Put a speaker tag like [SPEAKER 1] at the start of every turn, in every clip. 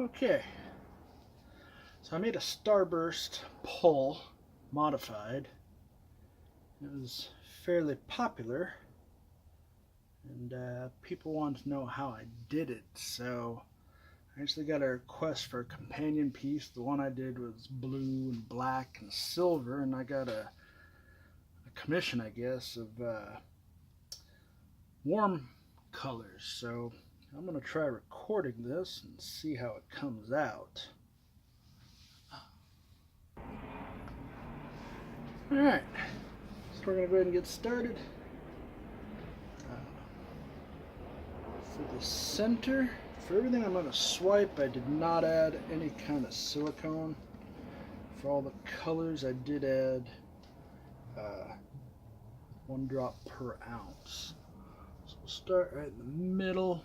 [SPEAKER 1] Okay, so I made a Starburst Pull modified. It was fairly popular, and people wanted to know how I did it, so I actually got a request for a companion piece. The one I did was blue and black and silver, and I got a commission, I guess, of warm colors. So I'm going to try recording this and see how it comes out. Alright, so we're going to go ahead and get started. For the center, for everything I'm going to swipe, I did not add any kind of silicone. For all the colors, I did add 1 drop per ounce. So we'll start right in the middle.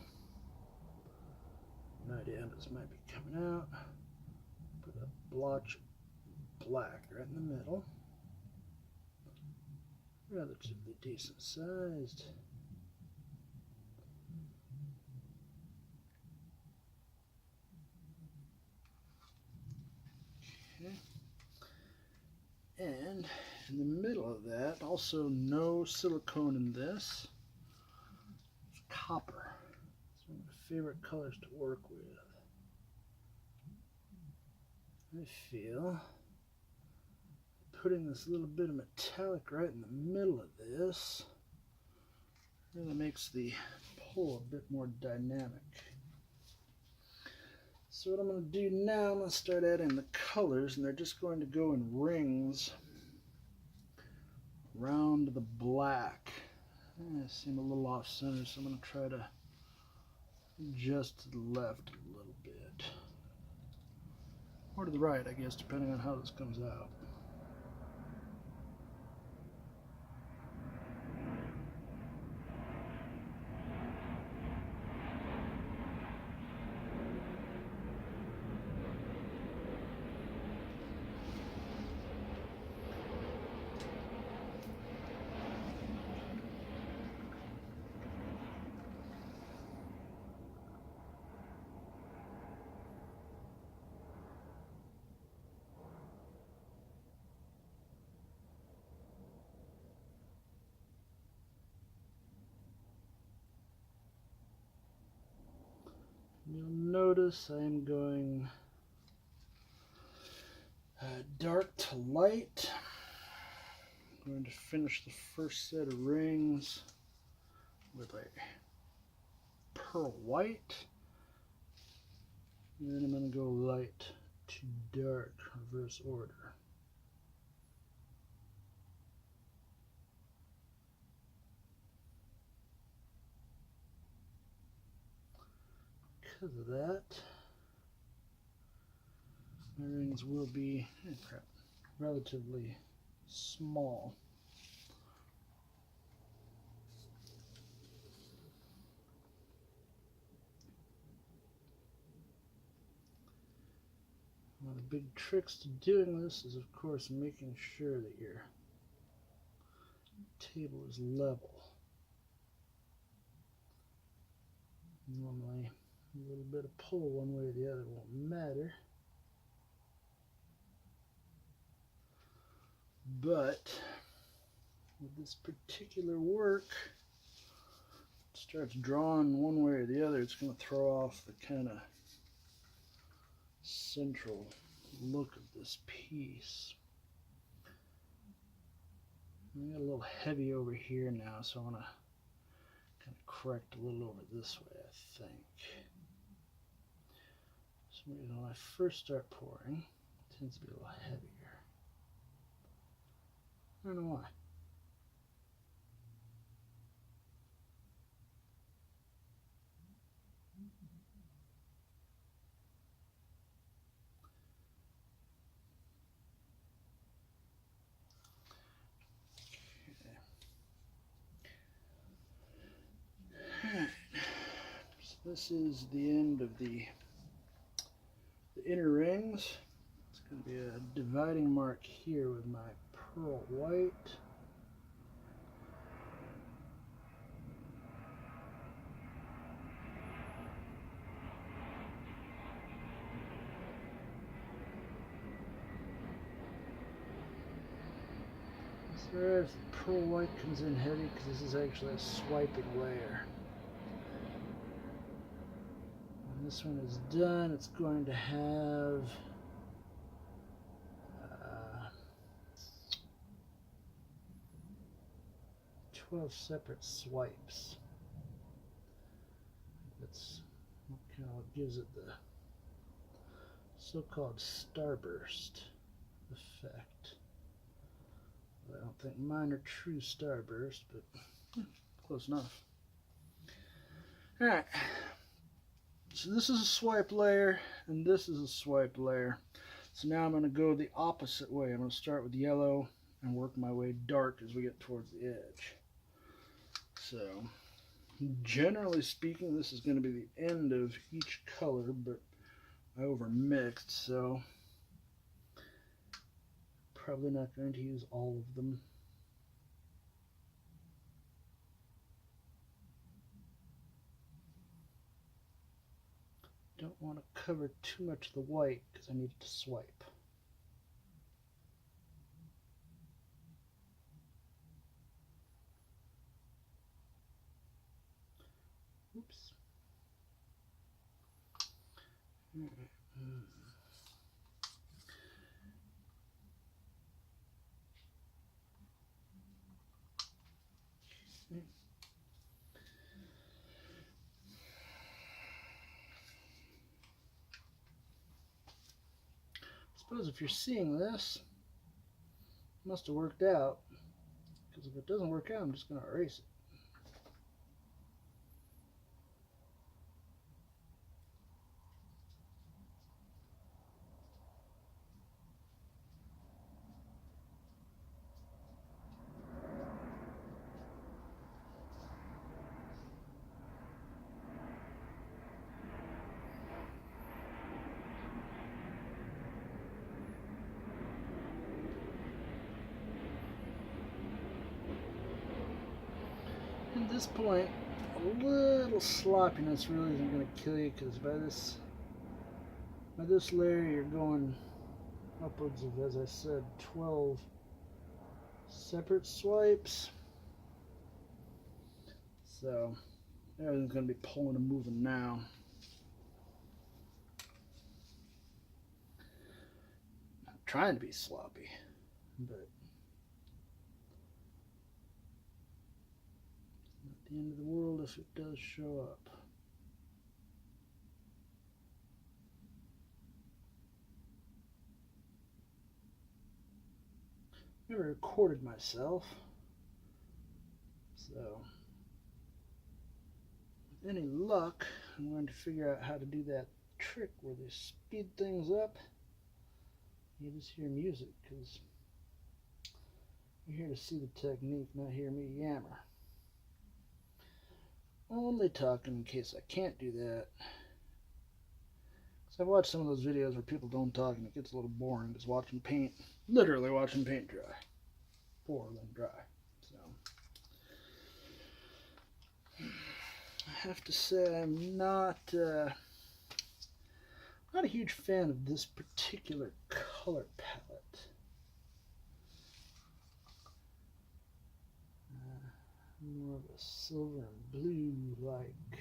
[SPEAKER 1] No idea how this might be coming out. Put a blotch of black right in the middle. Relatively decent sized. Okay. And in the middle of that, also no silicone in this. It's copper. It's one of my favorite colors to work with. I feel putting this little bit of metallic right in the middle of this really makes the pull a bit more dynamic. So what I'm going to do now, I'm going to start adding the colors, and they're just going to go in rings around the black. I seem a little off center, so I'm going to try to adjust to the left a little bit. Or to the right, I guess, depending on how this comes out. You'll notice I'm going dark to light. I'm going to finish the first set of rings with a pearl white. And then I'm going to go light to dark, reverse order. Because of that, my rings will be relatively small. One of the big tricks to doing this is, of course, making sure that your table is level. Normally, a little bit of pull one way or the other won't matter. But with this particular work, it starts drawing one way or the other, it's going to throw off the kind of central look of this piece. I got a little heavy over here now, so I want to kind of correct a little over this way, I think. So when I first start pouring, it tends to be a little heavier. I don't know why. Alright, so this is the end of the inner rings. It's going to be a dividing mark here with my pearl white. Whereas the pearl white comes in heavy because this is actually a swiping layer. When this one is done, it's going to have 12 separate swipes. That's kind of what gives it the so-called starburst effect. I don't think mine are true starburst, but close enough. Alright, so this is a swipe layer, and this is a swipe layer. So now I'm going to go the opposite way. I'm going to start with yellow and work my way dark as we get towards the edge. So, generally speaking, this is going to be the end of each color, but I overmixed, so probably not going to use all of them. Don't want to cover too much of the white because I need it to swipe. Oops. I suppose if you're seeing this, it must have worked out, because if it doesn't work out, I'm just going to erase it. At this point, a little sloppiness really isn't going to kill you, because by this layer you're going upwards of, as I said, 12 separate swipes. So everything's going to be pulling and moving now. I'm trying to be sloppy, but it's not the end of the world if it does show up. I never recorded myself, so with any luck, I'm going to figure out how to do that trick where they speed things up. You just hear music, because you're here to see the technique, not hear me yammer. Only talking in case I can't do that. So I've watched some of those videos where people don't talk and it gets a little boring, just watching paint, literally watching paint dry. Pour then dry. So I have to say I'm not a huge fan of this particular color palette. More of a silver and blue like.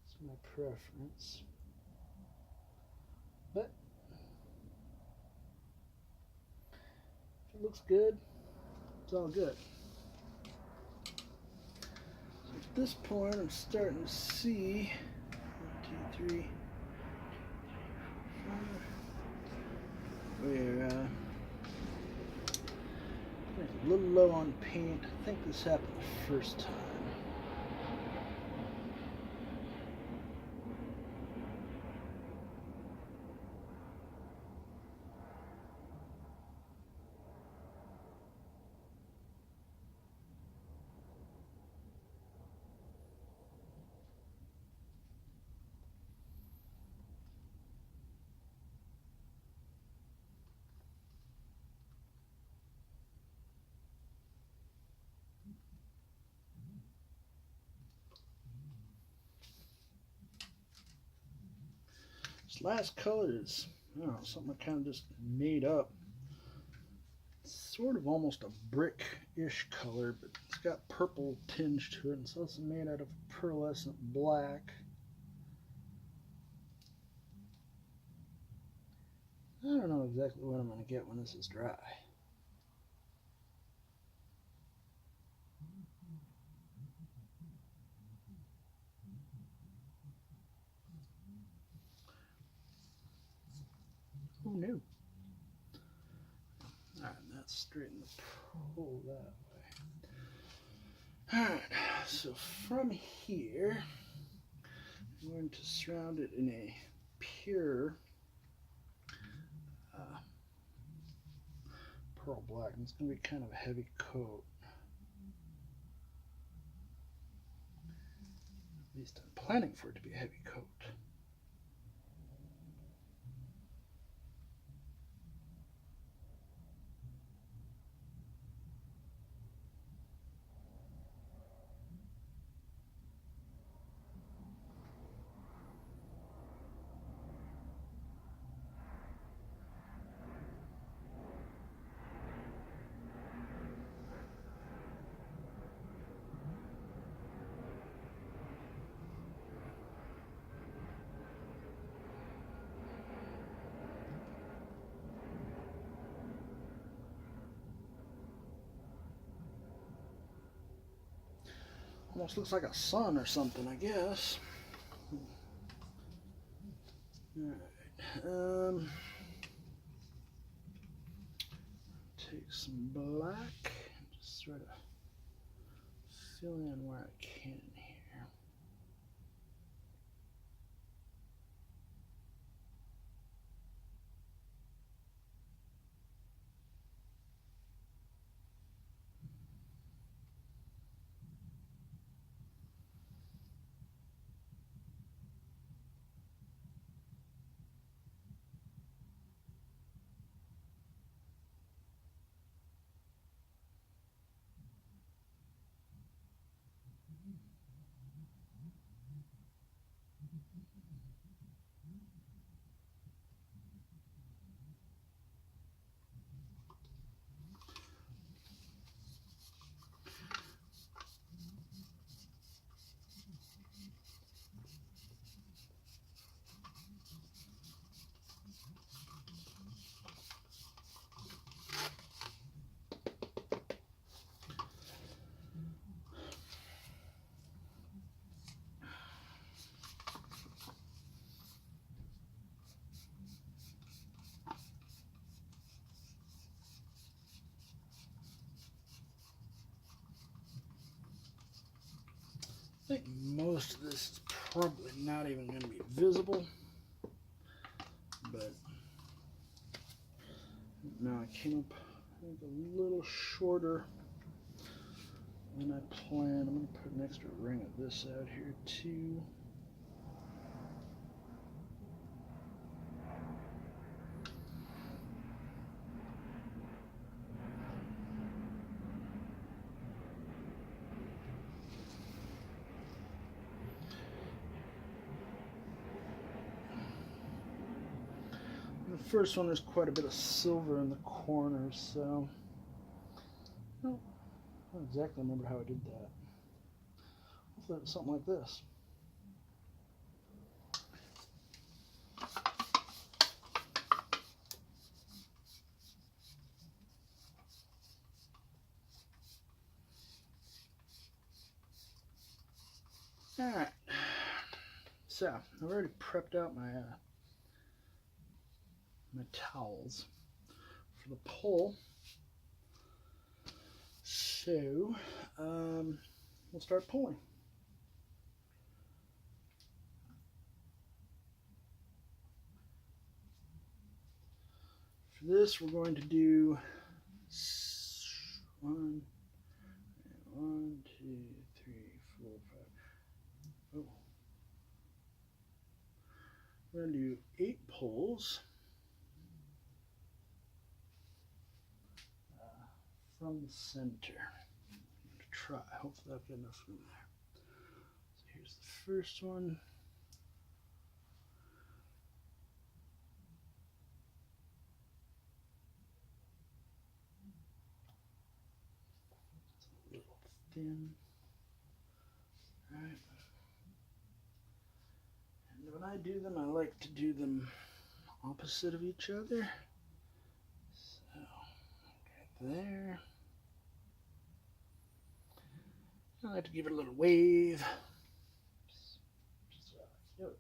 [SPEAKER 1] It's my preference. But if it looks good, it's all good. So at this point, I'm starting to see 1, 2, 3, 4, 5. We're a little low on paint. I think this happened the first time. This last color is, I don't know, something I kind of just made up. It's sort of almost a brick-ish color, but it's got purple tinge to it, and it's also made out of pearlescent black. I don't know exactly what I'm going to get when this is dry. Oh no. Alright, that's straighten the pull that way. Alright, so from here, I'm going to surround it in a pure pearl black, and it's going to be kind of a heavy coat. At least I'm planning for it to be a heavy coat. Almost looks like a sun or something, I guess. Alright. Take some black and just sort of fill in where I can here. I think most of this is probably not even going to be visible, but now I came up a little shorter than I planned. I'm going to put an extra ring of this out here too. The first one, there's quite a bit of silver in the corners, so I don't exactly remember how I did that. Hopefully it was something like this. Alright, so I've already prepped out my my towels for the pull. So we'll start pulling. For this, we're going to do one, 2, 3, 4, 5. Oh, we're going to do 8 pulls. From the center. I'm going to try. Hopefully I've got enough room there. So here's the first one. again. Alright. And when I do them, I like to do them opposite of each other. So, right there. I like to give it a little wave. Just do it.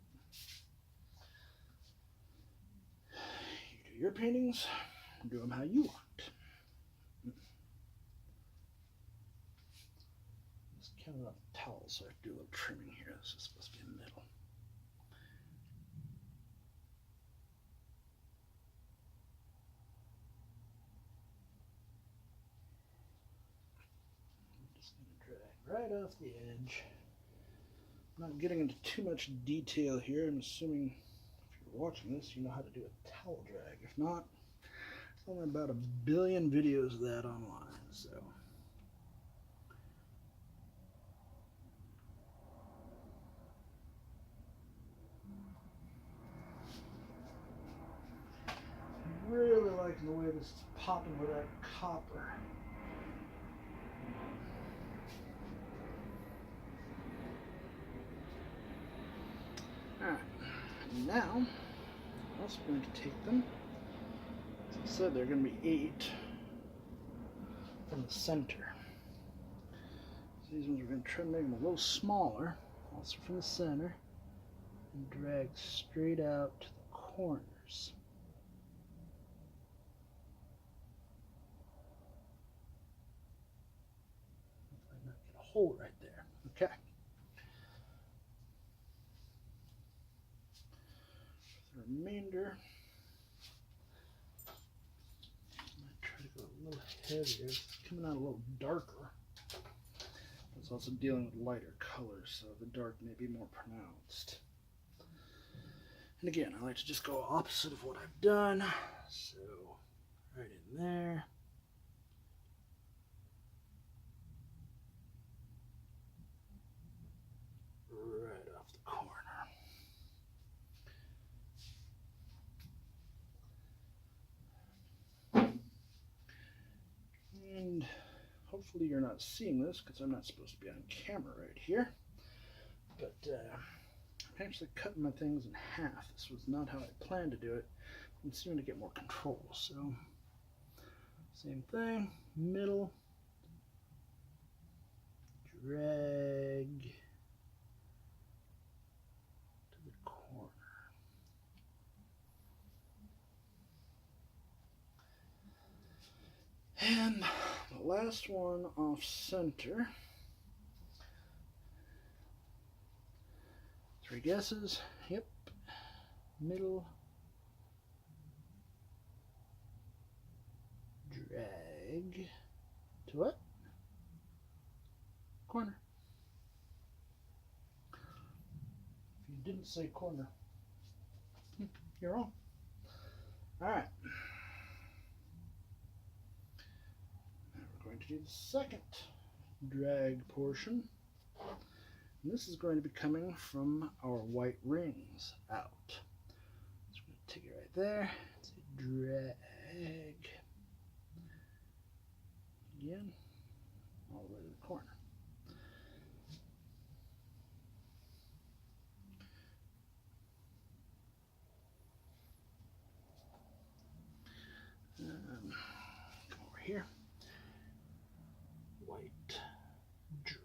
[SPEAKER 1] You do your paintings, do them how you want. Just counting up the towels, so I have to do a little trimming here. This is supposed to be in the middle. Right off the edge. I'm not getting into too much detail here. I'm assuming if you're watching this, you know how to do a towel drag. If not, there's only about 1 billion videos of that online. So, I'm really liking the way this is popping with that copper. Alright, now I'm also going to take them. As I said, they're going to be 8 from the center. So these ones we're going to try to make them a little smaller, also from the center, and drag straight out to the corners. Hopefully not get a hole right there. Okay. For the remainder, I'm going to try to go a little heavier. It's coming out a little darker. It's also dealing with lighter colors, so the dark may be more pronounced. And again, I like to just go opposite of what I've done. So, right in there. Right off the corner. And hopefully you're not seeing this because I'm not supposed to be on camera right here. But I'm actually cutting my things in half. This was not how I planned to do it. I'm starting to get more control. So, same thing, middle, drag to the corner. And the last one off center. 3 guesses. Yep. Middle. Drag to what? Corner. If you didn't say corner, you're wrong. Alright. Now we're going to do the second drag portion. And this is going to be coming from our white rings out. So I'm going to take it right there. Say drag. Again, all the way to the corner. Come over here. White drag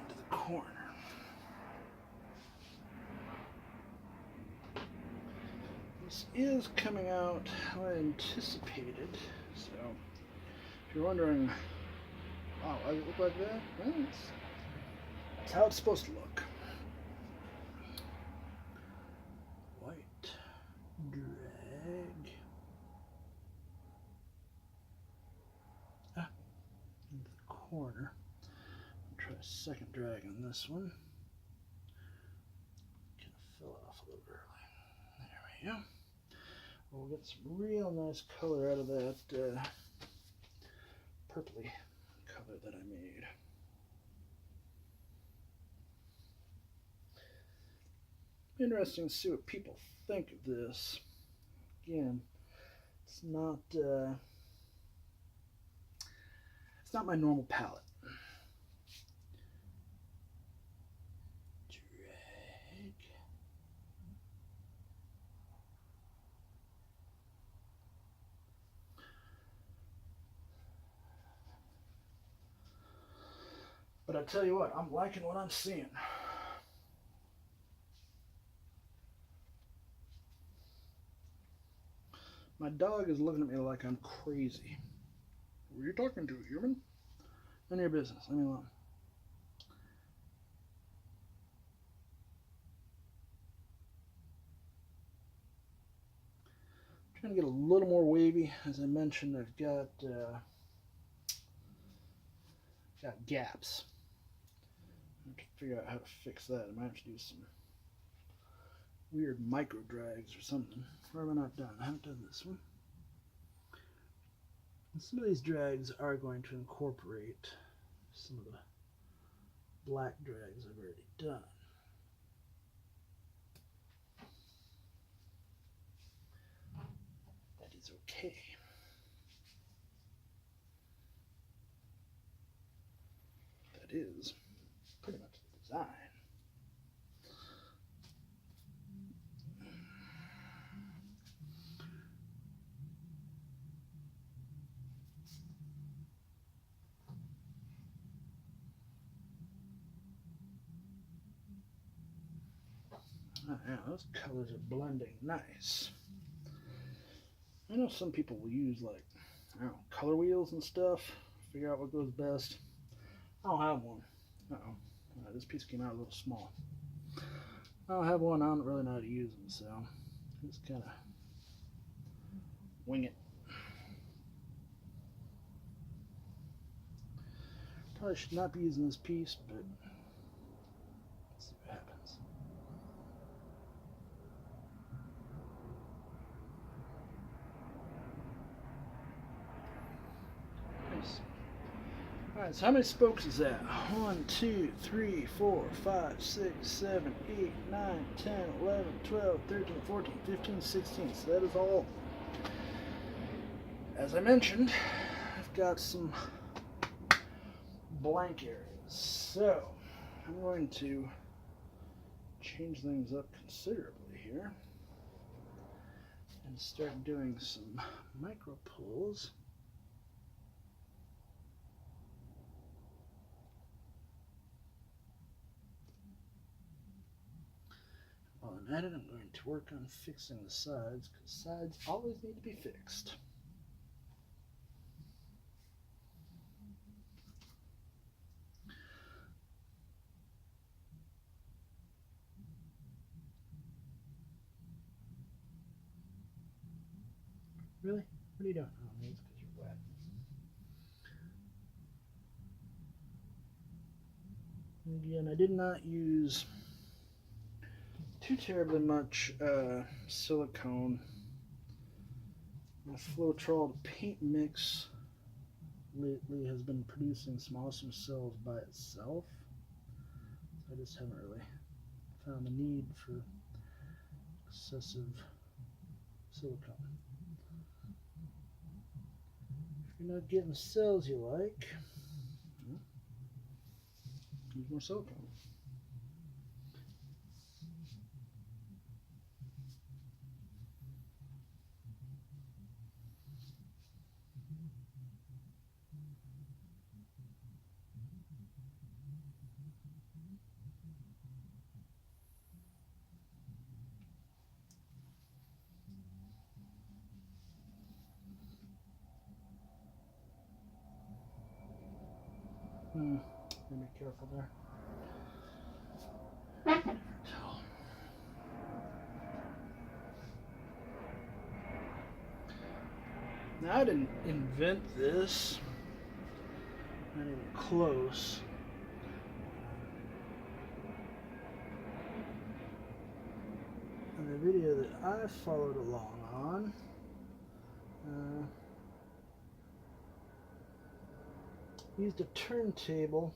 [SPEAKER 1] into the corner. This is coming out how I anticipated. So, if you're wondering, wow, why does it look like that? Well, that's how it's supposed to look. White drag into the corner. I'll try a second drag on this one. Kind of fill it off a little early. There we go. We'll get some real nice color out of that purpley color that I made. Interesting to see what people think of this. Again, it's not not my normal palette. Drag. But I tell you what, I'm liking what I'm seeing. My dog is looking at me like I'm crazy. Were you talking to a human? None of your business. Leave me alone. I'm trying to get a little more wavy. As I mentioned, I've got gaps. I have to figure out how to fix that. I might have to do some weird micro drags or something. Or have I not done? I haven't done this one. And some of these drags are going to incorporate some of the black drags I've already done. That is okay. That is pretty much the design. Oh, yeah, those colors are blending nice. I know some people will use, like, I don't know, color wheels and stuff, figure out what goes best. I don't have one. Uh-oh. This piece came out a little small. I don't have one. I don't really know how to use them, so I just kind of wing it. Probably should not be using this piece, but let's see what happens. Nice. Alright, so how many spokes is that? 1, 2, 3, 4, 5, 6, 7, 8, 9, 10, 11, 12, 13, 14, 15, 16. So that is all. As I mentioned, I've got some blank areas. So I'm going to change things up considerably here and start doing some micro pulls. While I'm at it, I'm going to work on fixing the sides, because sides always need to be fixed. Really? What are you doing? Oh, maybe it's because you're wet. And again, I did not use too terribly much silicone. My Floetrol paint mix lately has been producing some awesome cells by itself. I just haven't really found the need for excessive silicone. If you're not getting the cells you like, use more silicone. Be careful there. Now, I didn't invent this, not even close. In the video that I followed along on, used a turntable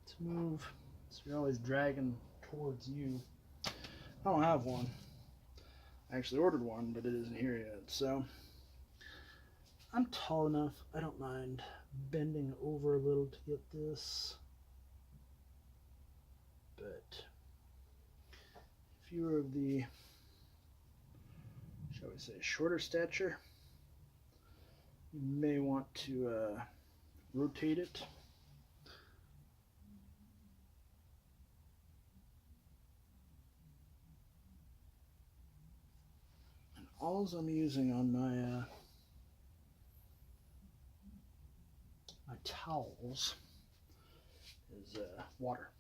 [SPEAKER 1] to move, so you're always dragging towards you. I don't have one. I actually ordered one, but it isn't here yet, so I'm tall enough, I don't mind bending over a little to get this. But if you were of the, shall we say, shorter stature, you may want to rotate it. And all I'm using on my my towels is water.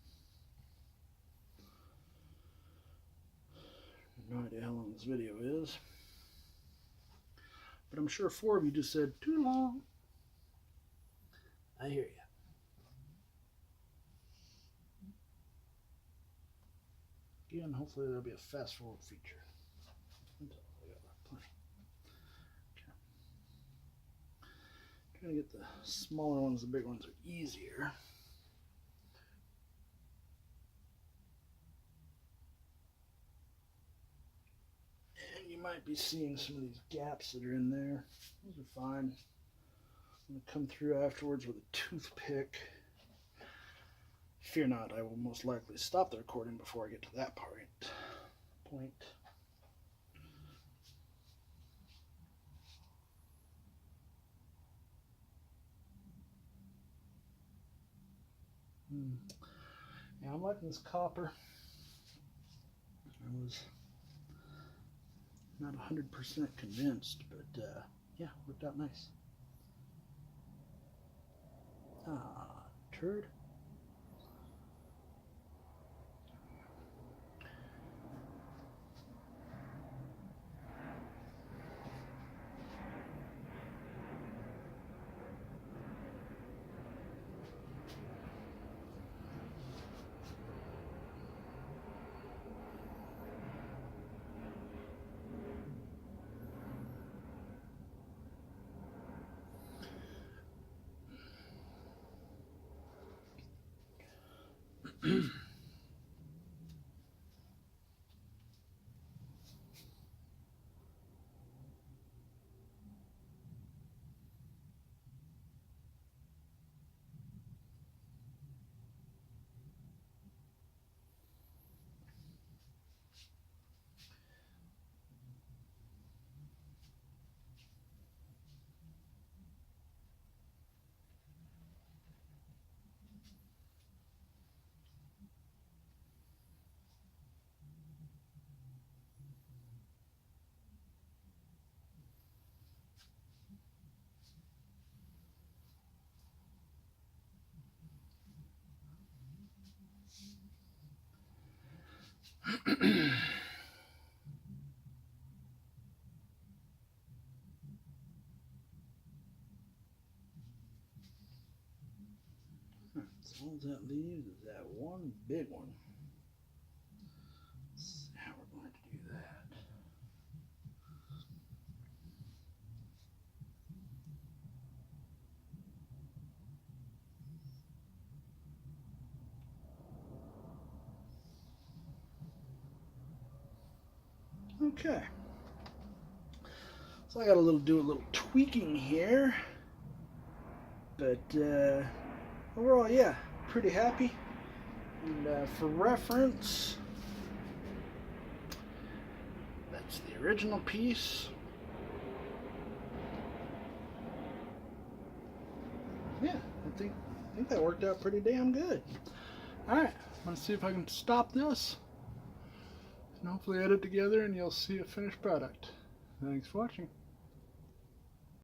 [SPEAKER 1] No idea how long this video is, but I'm sure 4 of you just said too long. I hear you. Again, hopefully there'll be a fast forward feature. Okay. Trying to get the smaller ones, the big ones are easier. And you might be seeing some of these gaps that are in there. Those are fine. I'm going to come through afterwards with a toothpick. Fear not, I will most likely stop the recording before I get to that point. Yeah, I'm liking this copper. I was not 100% convinced, but yeah, worked out nice. Turd. So all that leaves is that one big one. Let's see how we're going to do that. Okay. So I got to do a little tweaking here. But overall, yeah, pretty happy. And for reference, that's the original piece. Yeah, I think that worked out pretty damn good. Alright, I'm going to see if I can stop this and hopefully edit together and you'll see a finished product. Thanks for watching.